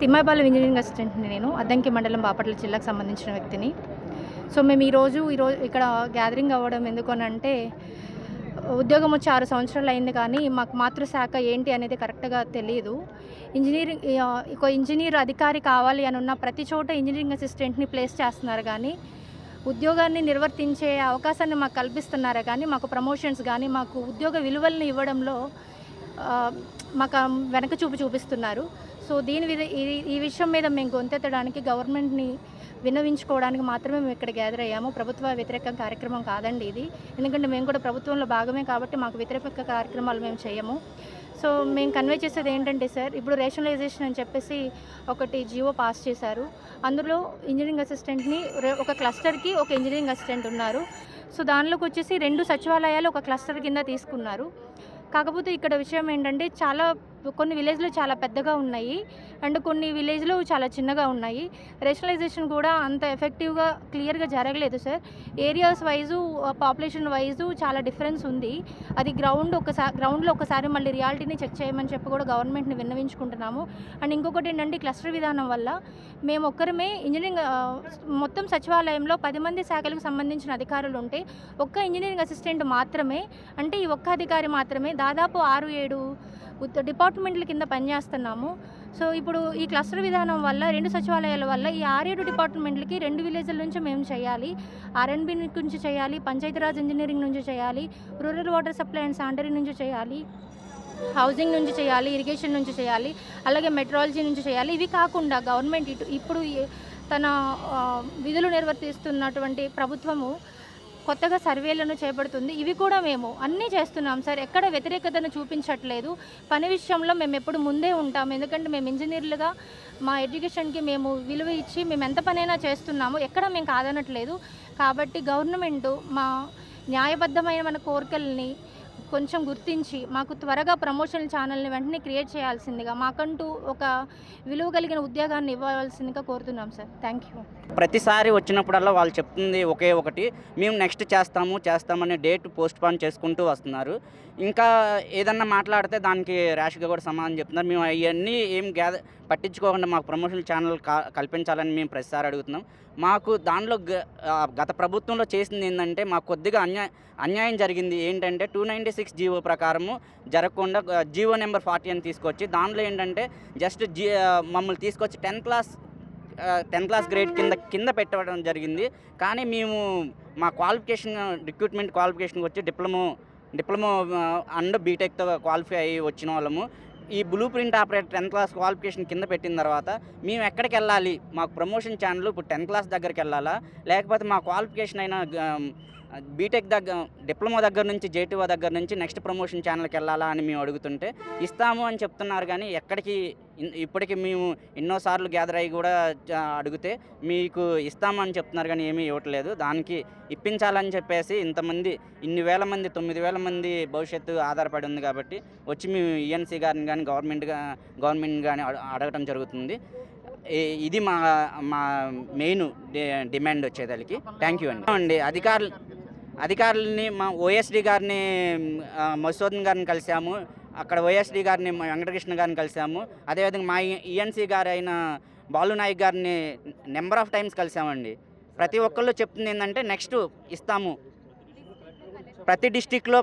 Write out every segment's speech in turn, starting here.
Timmayapalem engineering అసిస్టెంట్ని నేను. అద్దంకి మండలం బాపట్ల జిల్లాకు సంబంధించిన వ్యక్తిని. సో మేము ఈరోజు ఇక్కడ గ్యాదరింగ్ అవ్వడం ఎందుకనంటే, ఉద్యోగం వచ్చి 6 సంవత్సరాలు అయింది కానీ మాకు మాతృశాఖ ఏంటి అనేది కరెక్ట్గా తెలియదు. ఒక ఇంజనీర్ అధికారి కావాలి అని ఉన్న ప్రతి చోట ఇంజనీరింగ్ అసిస్టెంట్ని ప్లేస్ చేస్తున్నారు కానీ ఉద్యోగాన్ని నిర్వర్తించే అవకాశాన్ని మాకు కల్పిస్తున్నారు కానీ మాకు ప్రమోషన్స్ కానీ మాకు ఉద్యోగ విలువలను ఇవ్వడంలో మాకు వెనక చూపిస్తున్నారు. సో ఈ విషయం మీద మేము గొంతెత్తడానికి గవర్నమెంట్ని విన్నవించుకోవడానికి మాత్రమే మేము ఇక్కడ గ్యాదర్ అయ్యాము. ప్రభుత్వ వ్యతిరేక కార్యక్రమం కాదండి ఇది. ఎందుకంటే మేము కూడా ప్రభుత్వంలో భాగమే కాబట్టి మాకు వ్యతిరేక కార్యక్రమాలు మేము చేయము. సో మేము కన్వే చేసేది ఏంటంటే సార్, ఇప్పుడు రేషనలైజేషన్ అని చెప్పేసి ఒకటి జీవో పాస్ చేశారు. అందులో ఇంజనీరింగ్ అసిస్టెంట్ని ఒక క్లస్టర్కి ఒక ఇంజనీరింగ్ అసిస్టెంట్ ఉన్నారు. సో దానిలోకి వచ్చేసి 2 సచివాలయాలు ఒక క్లస్టర్ కింద తీసుకున్నారు. కాకపోతే ఇక్కడ విషయం ఏంటంటే కొన్ని విలేజ్లో చాలా పెద్దగా ఉన్నాయి అండ్ కొన్ని విలేజ్లో చాలా చిన్నగా ఉన్నాయి. రేషనలైజేషన్ కూడా అంత ఎఫెక్టివ్గా క్లియర్గా జరగలేదు sir. Areas wise population wise చాలా డిఫరెన్స్ ఉంది. అది గ్రౌండ్లో ఒకసారి మళ్ళీ రియాలిటీని చెక్ చేయమని చెప్పి కూడా గవర్నమెంట్ని విన్నవించుకుంటున్నాము. అండ్ ఇంకొకటి ఏంటంటే క్లస్టర్ విధానం వల్ల మేము ఒక్కరమే ఇంజనీరింగ్ మొత్తం సచివాలయంలో 10 మంది శాఖలకు సంబంధించిన అధికారులు ఉంటే ఒక్క ఇంజనీరింగ్ అసిస్టెంట్ మాత్రమే, అంటే ఈ ఒక్క అధికారి మాత్రమే దాదాపు 6-7 డిపార్ట్మెంట్ల కింద పనిచేస్తున్నాము. సో ఇప్పుడు ఈ క్లస్టర్ విధానం వల్ల 2 సచివాలయాల వల్ల ఈ 6-7 డిపార్ట్మెంట్లకి 2 విలేజ్ల నుంచి మేము చేయాలి. ఆర్ఎండ్బి నుంచి చేయాలి, పంచాయతీరాజ్ ఇంజనీరింగ్ నుంచి చేయాలి, rural water supply and sanitary నుంచి చేయాలి, హౌసింగ్ నుంచి చేయాలి, ఇరిగేషన్ నుంచి చేయాలి, అలాగే మెట్రాలజీ నుంచి చేయాలి. ఇవి కాకుండా గవర్నమెంట్ ఇప్పుడు తన విధులు నిర్వర్తిస్తున్నటువంటి ప్రభుత్వము కొత్తగా సర్వేలను చేపడుతుంది. ఇవి కూడా మేము అన్నీ చేస్తున్నాం సార్. ఎక్కడ వ్యతిరేకతను చూపించట్లేదు. పని విషయంలో మేము ఎప్పుడు ముందే ఉంటాం. ఎందుకంటే మేము ఇంజనీర్లుగా మా ఎడ్యుకేషన్కి మేము విలువ ఇచ్చి మేము ఎంత పనైనా చేస్తున్నాము. ఎక్కడ మేము కాదనట్లేదు. కాబట్టి గవర్నమెంట్ మా న్యాయబద్ధమైన మన కోరికల్ని కొంచెం గుర్తించి మాకు త్వరగా ప్రమోషన్ ఛానల్ని వెంటనే క్రియేట్ చేయాల్సిందిగా, మాకంటూ ఒక విలువ కలిగిన ఉద్యోగాన్ని ఇవ్వాల్సిందిగా కోరుతున్నాం సార్. Thank you. ప్రతిసారి వచ్చినప్పుడల్లా వాళ్ళు చెప్తుంది ఒకే ఒకటి, మేము నెక్స్ట్ చేస్తామని డేట్ పోస్ట్పోన్ చేసుకుంటూ వస్తున్నారు. ఇంకా ఏదన్నా మాట్లాడితే దానికి ర్యాష్గా కూడా సమాధానం చెప్తున్నారు. మేము అవన్నీ ఏం పట్టించుకోకుండా మాకు ప్రమోషన్ ఛానల్ కల్పించాలని మేము ప్రతిసారి అడుగుతున్నాం. మాకు దానిలో గత ప్రభుత్వంలో చేసింది ఏంటంటే మాకు కొద్దిగా అన్యాయం జరిగింది. ఏంటంటే 296 జీవో ప్రకారము జరగకుండా జీవో నెంబర్ 40 అని తీసుకొచ్చి దానిలో ఏంటంటే జస్ట్ మమ్మల్ని తీసుకొచ్చి 10th క్లాస్ గ్రేడ్ కింద పెట్టడం జరిగింది. కానీ మేము మా క్వాలిఫికేషన్ రిక్రూట్మెంట్ క్వాలిఫికేషన్కి వచ్చి డిప్లొమా అండ్ బీటెక్తో క్వాలిఫై అయ్యి వచ్చిన వాళ్ళము. ఈ blue print operator 10th class qualification కింద పెట్టిన తర్వాత మేము ఎక్కడికి వెళ్ళాలి? మాకు ప్రమోషన్ ఛానల్ ఇప్పుడు 10th క్లాస్ దగ్గరికి వెళ్ళాలా, లేకపోతే మా క్వాలిఫికేషన్ అయిన బీటెక్ డిప్లొమా దగ్గర నుంచి జేటీఓ దగ్గర నుంచి నెక్స్ట్ ప్రమోషన్ ఛానల్కి వెళ్ళాలా అని మేము అడుగుతుంటే ఇస్తాము అని చెప్తున్నారు. కానీ ఎక్కడికి ఇప్పటికీ మేము ఎన్నోసార్లు గ్యాదర్ అయ్యి కూడా అడిగితే మీకు ఇస్తామని చెప్తున్నారు కానీ ఏమీ ఇవ్వట్లేదు. దానికి ఇప్పించాలని చెప్పేసి ఇన్ని వేల మంది 9,000 మంది భవిష్యత్తు ఆధారపడి ఉంది కాబట్టి వచ్చి మేము ఈఎన్సీ గారిని కానీ గవర్నమెంట్ కానీ అడగటం జరుగుతుంది. ఇది మా మెయిన్ డిమాండ్ వచ్చేదానికి. థ్యాంక్ యూ అండి. అధికారులని మా ఓఎస్డి గారిని మధుసూదన్ గారిని కలిసాము. అక్కడ ఓఎస్డి గారిని వెంకటకృష్ణ గారిని కలిసాము. అదేవిధంగా మా ఈఎన్సీ గారు అయిన బాలునాయక్ గారిని నెంబర్ ఆఫ్ టైమ్స్ కలిసామండి. ప్రతి ఒక్కళ్ళు చెప్తుంది ఏంటంటే నెక్స్ట్ ఇస్తాము. ప్రతి డిస్టిక్లో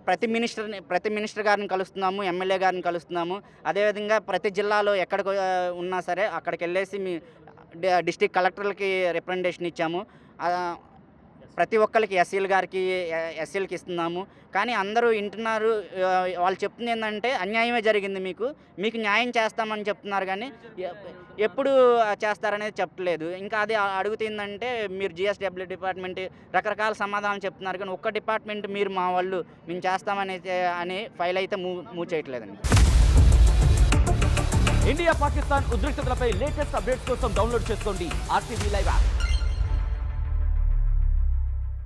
ప్రతి మినిస్టర్ గారిని కలుస్తున్నాము, ఎమ్మెల్యే గారిని కలుస్తున్నాము. అదేవిధంగా ప్రతి జిల్లాలో ఎక్కడికి ఉన్నా సరే అక్కడికి వెళ్ళేసి డిస్టిక్ కలెక్టర్లకి రిప్రజెంటేషన్ ఇచ్చాము. ప్రతి ఒక్కరికి ఎస్సీలకి ఇస్తున్నాము. కానీ అందరూ వింటున్నారు. వాళ్ళు చెప్తుంది ఏంటంటే అన్యాయమే జరిగింది, మీకు న్యాయం చేస్తామని చెప్తున్నారు కానీ ఎప్పుడు చేస్తారనేది చెప్పలేదు. ఇంకా అది అడుగుతుందంటే మీరు జిఎస్డబ్ల్యూ డిపార్ట్మెంట్ రకరకాల సమాధానం చెప్తున్నారు కానీ ఒక్క డిపార్ట్మెంట్ మీరు మా వాళ్ళు మేము చేస్తామని ఫైల్ అయితే మూవ్ చేయట్లేదండి. ఇండియా పాకిస్తాన్ ఉద్రిక్తతలపై లేటెస్ట్ అప్డేట్స్ కోసం డౌన్లోడ్ చేసుకోండి RTV లైవ్ యాప్.